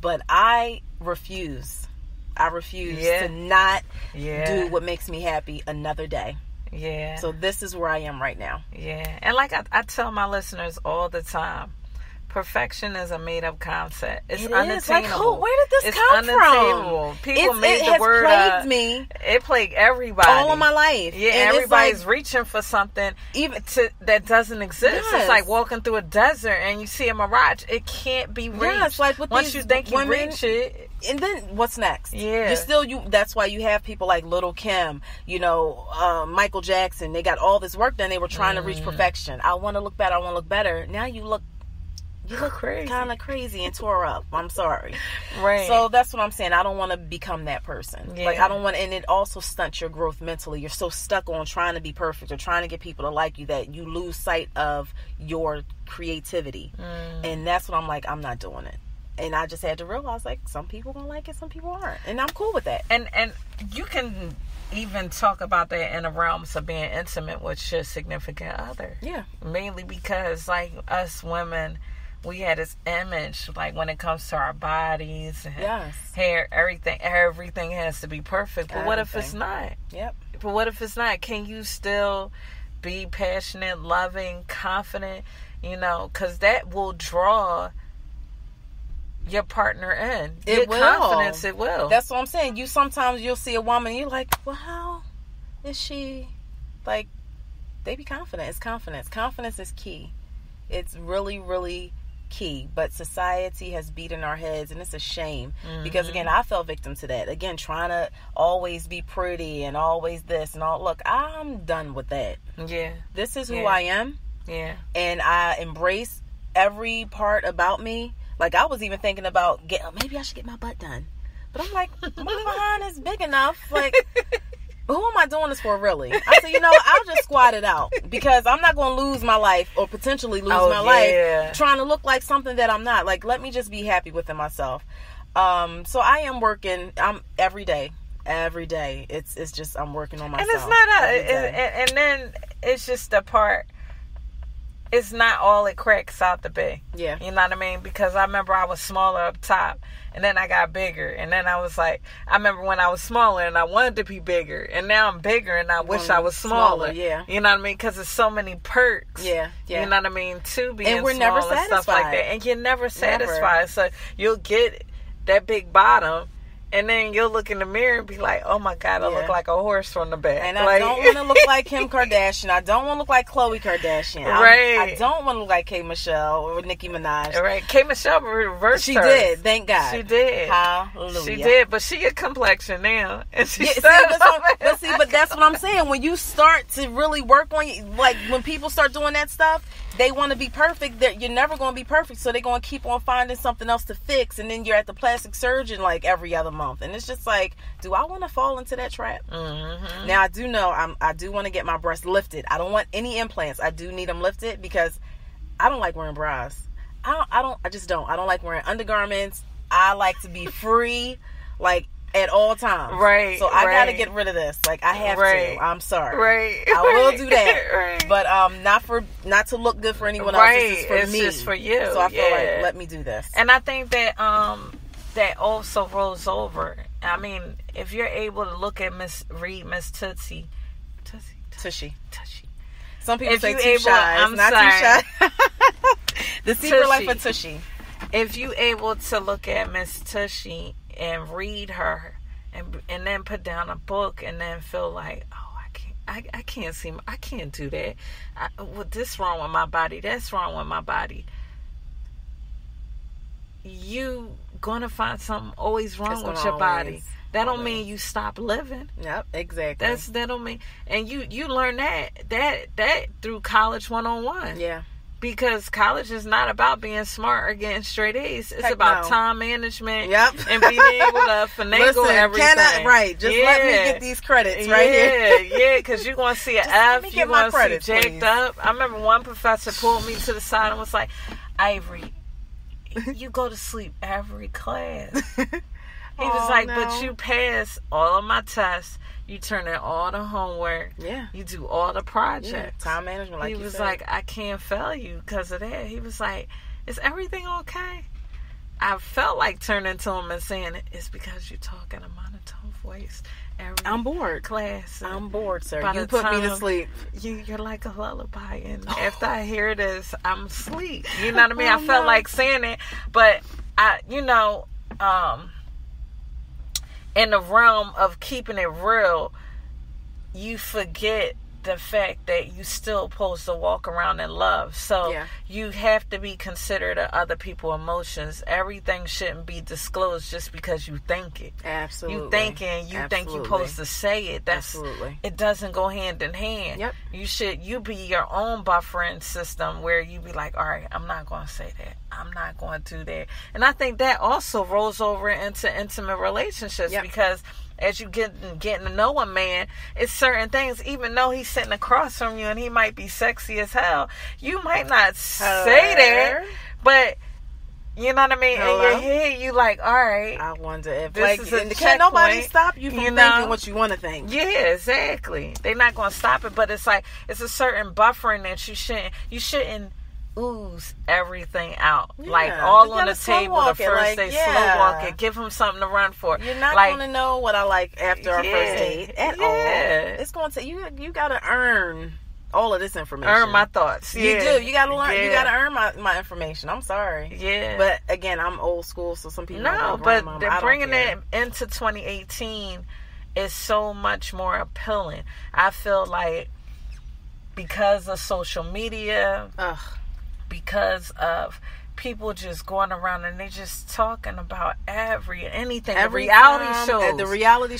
But I refuse. To not do what makes me happy another day. Yeah. So this is where I am right now. Yeah. And like I tell my listeners all the time, perfection is a made-up concept. It's unattainable. Like, where did this come from? People made the word plagued me. It plagued everybody all of my life. Yeah, and everybody's reaching for something that doesn't exist. Yes. It's like walking through a desert and you see a mirage. It can't be reached. Yes, like with once you think you reach it. And then what's next? Yeah. That's why you have people like Little Kim, Michael Jackson. They got all this work done. They were trying to reach perfection. I want to look better. I want to look better. Now you look crazy. Kind of crazy and tore up. I'm sorry. Right. So that's what I'm saying. I don't want to become that person. Yeah. Like, I don't want, and it also stunts your growth mentally. You're so stuck on trying to be perfect or trying to get people to like you that you lose sight of your creativity. And that's what I'm like, I'm not doing it. And I just had to realize, like, some people gonna like it, some people aren't, and I'm cool with that. And you can even talk about that in the realms of being intimate with your significant other. Yeah. Mainly because, like, us women, we had this image, like, when it comes to our bodies and hair, everything has to be perfect. But what if it's not? Yep. But what if it's not? Can you still be passionate, loving, confident? Because that will draw your partner in. It will. Confidence, it will. That's what I'm saying. You'll see a woman and you're like, well, how is she? Like, they be confident. It's confidence. Confidence is key. It's really, really key. But society has beaten our heads, and it's a shame. Because, again, I fell victim to that. Again, trying to always be pretty and always this and all. Look, I'm done with that. Yeah. This is who I am. Yeah. And I embrace every part about me. Like, I was even thinking about maybe I should get my butt done. But I'm like, my behind is big enough. Like, who am I doing this for, really? I said, I'll just squat it out. Because I'm not going to lose my life or potentially lose my life trying to look like something that I'm not. Like, let me just be happy within myself. So I am working. I'm every day. It's just, I'm working on myself. And it's not and then it's just the part. It's not all it cracks out to be. Yeah. You know what I mean? Because I remember I was smaller up top, and then I got bigger. And then I was like, I remember when I was smaller and I wanted to be bigger. And now I'm bigger and I wish I was smaller. Yeah. You know what I mean? Because there's so many perks. Yeah. You know what I mean? To being and we're small never and satisfied. stuff like that. And you're never satisfied. Never. So you'll get that big bottom. And then you'll look in the mirror and be like, oh my God, I look like a horse from the back. And I don't want to look like Kim Kardashian. I don't want to look like Khloe Kardashian. Right. I don't want to look like K. Michelle or Nicki Minaj. Right. K. Michelle reversed She hers. did. Thank God. She did. Hallelujah. She did. But she a complexion now. And she but that's what I'm saying. When you start to really work on you, like when people start doing that stuff, they want to be perfect. You're never going to be perfect. So they're going to keep on finding something else to fix. And then you're at the plastic surgeon like every other month. And it's just like, do I want to fall into that trap? Mm-hmm. Now, I do know I do want to get my breasts lifted. I don't want any implants. I do need them lifted because I don't like wearing bras. I just don't. I don't like wearing undergarments. I like to be free, like, at all times. Right. So I got to get rid of this. Like, I have to. I'm sorry. Right. I will do that. Right. But not to look good for anyone else. Right. It's me. Just for you. So I feel like, let me do this. And I think that that also rolls over. I mean, if you're able to look at Miss Tushy. Some people say Tushy. I'm not sorry. Tushy. The Secret Life of Tooshy. If you able to look at Miss Tushy and read her and then put down a book and then feel like, oh, I can't do that. This wrong with my body. That's wrong with my body. You gonna find something always wrong with your body. That don't mean you stop living. Yep, exactly. That don't mean, and you learn that through college 101. Yeah. Because college is not about being smart or getting straight A's. It's about time management and being able to finagle everything. Just let me get these credits here. Yeah, because you're going to see an F. You're going to see jacked up. I remember one professor pulled me to the side and was like, Ivory, you go to sleep every class. He was like, but you pass all of my tests. You turn in all the homework. Yeah. You do all the projects. Yeah. Time management, like you said. He was like, I can't fail you because of that. He was like, is everything okay? I felt like turning to him and saying, it's because you talk in a monotone voice. I'm bored. Class. I'm bored, sir. You put me to sleep. You're like a lullaby. And after I hear this, I'm asleep. You know what I mean? I felt like saying it. But, in the realm of keeping it real, you forget the fact that you still supposed to walk around in love. So you have to be considerate of other people's emotions. Everything shouldn't be disclosed just because you think it. Absolutely. You thinking you think you're supposed to say it. It doesn't go hand in hand. Yep. You be your own buffering system where you be like, all right, I'm not going to say that. I'm not going to do that. And I think that also rolls over into intimate relationships because as you getting to know a man, it's certain things, even though he's sitting across from you and he might be sexy as hell, you might not say that, but you know what I mean? In your head, you like, all right. I wonder if, can't nobody stop you from thinking what you want to think. Yeah, exactly. They're not going to stop it, but it's like, it's a certain buffering that you shouldn't ooze everything out, all on the table the first day. Slow walk it, give him something to run for. You're not going to know what I like after our first date at all. It's going to you got to earn all of this information. Earn my thoughts. You do. You got to learn. You got to earn my information. I'm sorry. But again, I'm old school, so some people but they're bringing it into 2018 is so much more appealing. I feel like because of social media. Because of people just going around and they just talking about anything. The reality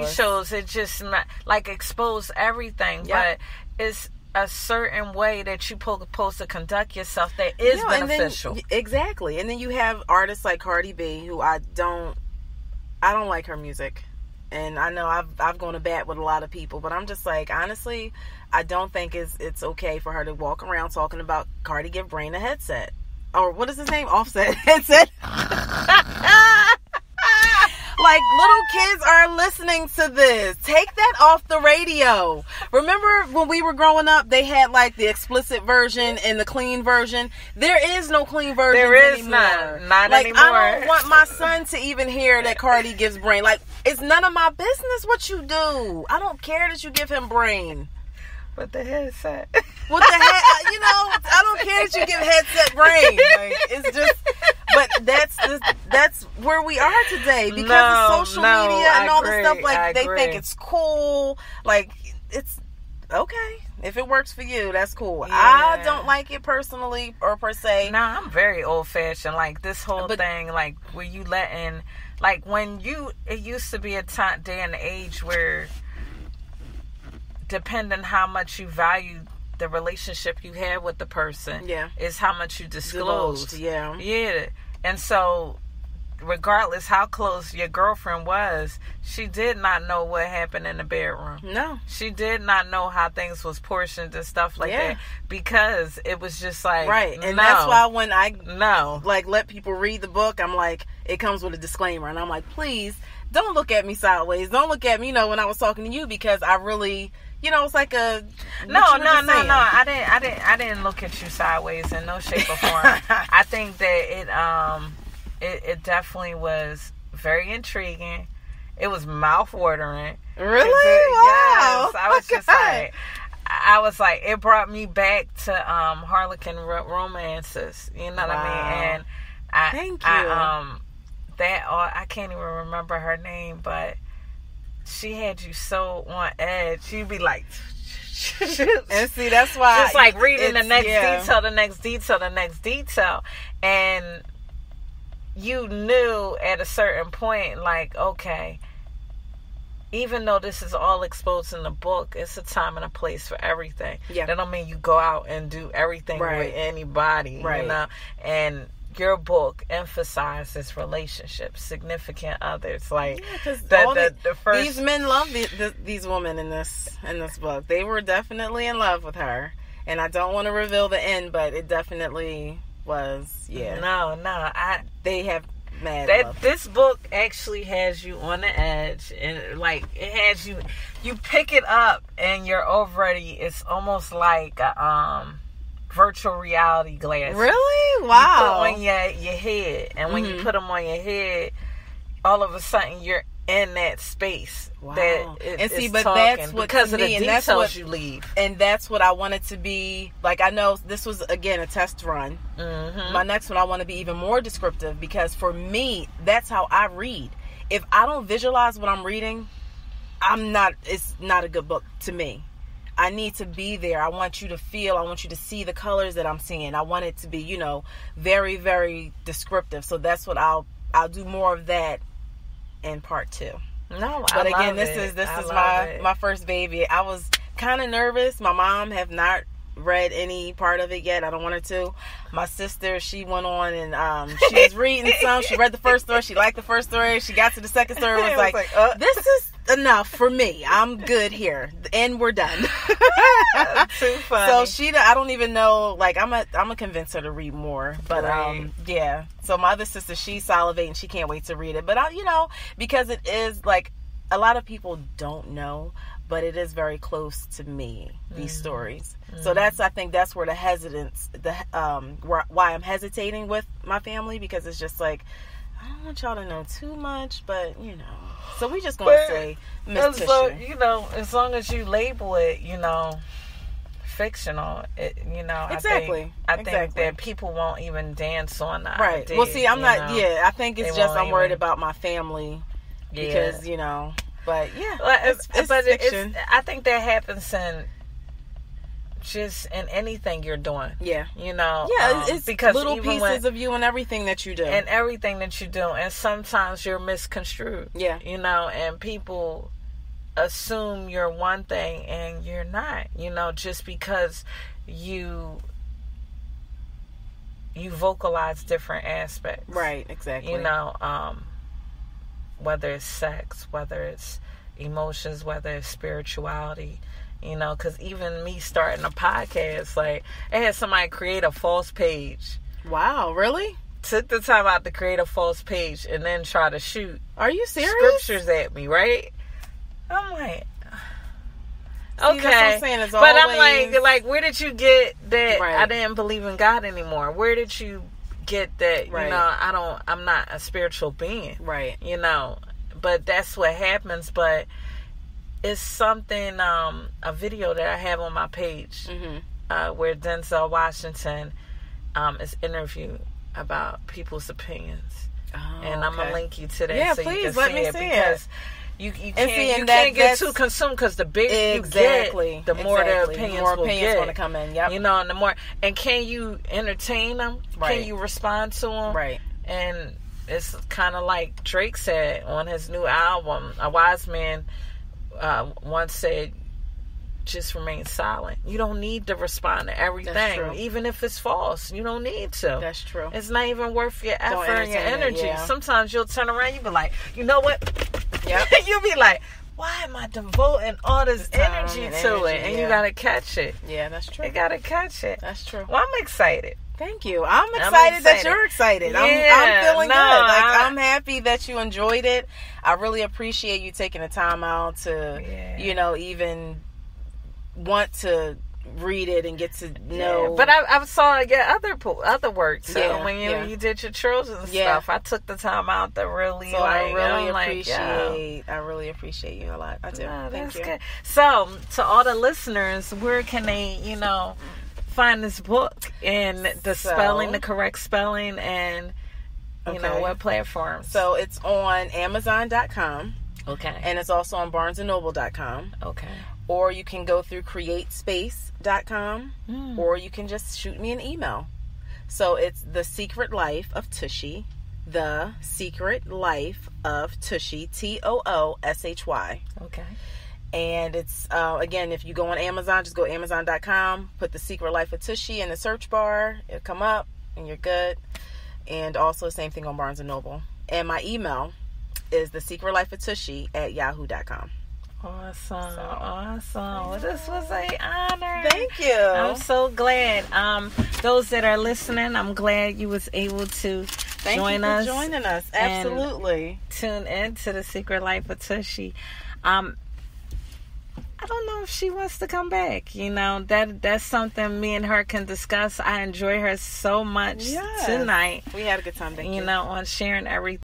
shows, it just expose everything. But it's a certain way that you're supposed to conduct yourself that is beneficial. Exactly. And then you have artists like Cardi B, who I don't like her music. And I know I've gone to bat with a lot of people, but I'm just like, honestly, I don't think it's okay for her to walk around talking about Cardi give Brain a headset. Or what is his name? Offset headset. Like, little kids are listening to this. Take that off the radio. Remember when we were growing up, they had like the explicit version and the clean version. There is no clean version anymore. There is not anymore. I don't want my son to even hear that Cardi gives brain. Like, it's none of my business what you do. I don't care that you give him brain. With the headset. With the head, I don't care that you give headset brain. Like, it's just, but that's where we are today because of social media and all the stuff. Like, they think it's cool. Like, it's okay if it works for you. That's cool. I don't like it personally or per se. No, I'm very old fashioned. Like this whole thing, like where you letting, like it used to be a day and age where, depending how much you value the relationship you have with the person, is how much you disclose. And so, regardless how close your girlfriend was, she did not know what happened in the bedroom. No. She did not know how things was portioned and stuff like that, because it was just like, and that's why when I let people read the book, I'm like, it comes with a disclaimer, and I'm like, please don't look at me sideways. Don't look at me, when I was talking to you, because I really, it's like a no. I didn't look at you sideways in no shape or form. I think that it definitely was very intriguing. It was mouth-watering. Really? Wow. Yes. I was just like, I was like, it brought me back to Harlequin romances. You know what I mean? And thank you. I can't even remember her name, but she had you so on edge. You'd be like, and see, that's why just like reading the next detail, and you knew at a certain point, like, okay, even though this is all exposed in the book, it's a time and a place for everything. That don't mean you go out and do everything with anybody, and your book emphasizes relationships, significant others. Like, the first, these men love these women in this book. They were definitely in love with her, and I don't want to reveal the end, but it definitely was. They have mad love. This book actually has you on the edge, and like it has you pick it up, and you're already. It's almost like virtual reality glasses. Really? Wow. You put on your head, and when you put them on your head, all of a sudden you're in that space. Wow. That but that's what, because of the and details that's what, you leave. And that's what I want it to be. Like, I know this was, again, a test run. My next one, I want to be even more descriptive, because for me, that's how I read. If I don't visualize what I'm reading, it's not a good book to me. I need to be there. I want you to feel. I want you to see the colors that I'm seeing. I want it to be, very, very descriptive. So that's what I'll do more of that in part 2. No, but again, this is my first baby. I was kind of nervous. My mom have not read any part of it yet. I don't want her to. My sister, she went on and she was reading some. She read the first story. She liked the first story. She got to the second story. Was like, this is enough for me. I'm good here, and we're done. Too funny. So I don't even know. Like, I'm gonna convince her to read more. But yeah. So my other sister, she's salivating. She can't wait to read it. But because it is like, a lot of people don't know, but it is very close to me, these stories. So I think that's where the hesitance, why I'm hesitating with my family, because it's just like, I don't want y'all to know too much, but so we just gonna say Miss Tushy. So, as long as you label it, fictional, exactly. I think that people won't even dance on that. Right. idea, Well, see, I'm not. Yeah, I think it's just I'm worried about my family, because But yeah, it's fiction. I think that happens in anything you're doing. Yeah. It's because little pieces of you and everything that you do. And sometimes you're misconstrued. Yeah. And people assume you're one thing and you're not. Just because you vocalize different aspects. Right, exactly. Whether it's sex, whether it's emotions, whether it's spirituality, because even me starting a podcast, like, I had somebody create a false page. Wow, really? Took the time out to create a false page and then try to shoot. Are you serious? Scriptures at me, right? I'm like, okay. That's what I'm saying. It's but always... I'm like, where did you get that? Right. I didn't believe in God anymore. Where did you get that? Right. I'm not a spiritual being. Right. But that's what happens. But it's something, a video that I have on my page, where Denzel Washington is interviewed about people's opinions. Oh, and I'm gonna link you to that. Yeah, so please, you can let see me it, see because it. You can't get too consumed, because the bigger you get, the more the opinions will want to come in. Yep. And the more, and can you entertain them? Right. Can you respond to them? Right. And it's kind of like Drake said on his new album. A wise man once said, "Just remain silent. You don't need to respond to everything, even if it's false. You don't need to. That's true. It's not even worth your effort and your energy. Yeah. Sometimes you'll turn around, you be like, you know what? Yep. You'll be like, why am I devoting all this energy to it? And you gotta catch it. Yeah, that's true. You gotta catch it. That's true. Well, I'm excited. Thank you. I'm excited that you're excited. Yeah, I'm feeling good. I'm happy that you enjoyed it. I really appreciate you taking the time out to, even want to read it and get to know. But I saw your other work. So when you did your children's stuff, I took the time out to really. So I really appreciate you a lot. I do. Thank you. Good. So to all the listeners, where can they, find this book and the spelling, the correct spelling, and what platforms? So it's on Amazon.com. Okay. And it's also on BarnesandNoble.com. Okay. Or you can go through CreateSpace.com, or you can just shoot me an email. So it's The Secret Life of Tooshy, The Secret Life of Tooshy, Tooshy. Okay. And it's, again, if you go on Amazon, just go Amazon.com, put The Secret Life of Tooshy in the search bar, it'll come up, and you're good. And also, same thing on Barnes & Noble. And my email is thesecretlifeoftooshy@yahoo.com. Awesome. Well, this was an honor. Thank you. I'm so glad. Those that are listening, I'm glad you was able to join us. Thank you for joining us. Absolutely. Tune in to The Secret Life of Tooshy. I don't know if she wants to come back. You know, that's something me and her can discuss. I enjoy her so much tonight. We had a good time. You know, on sharing everything.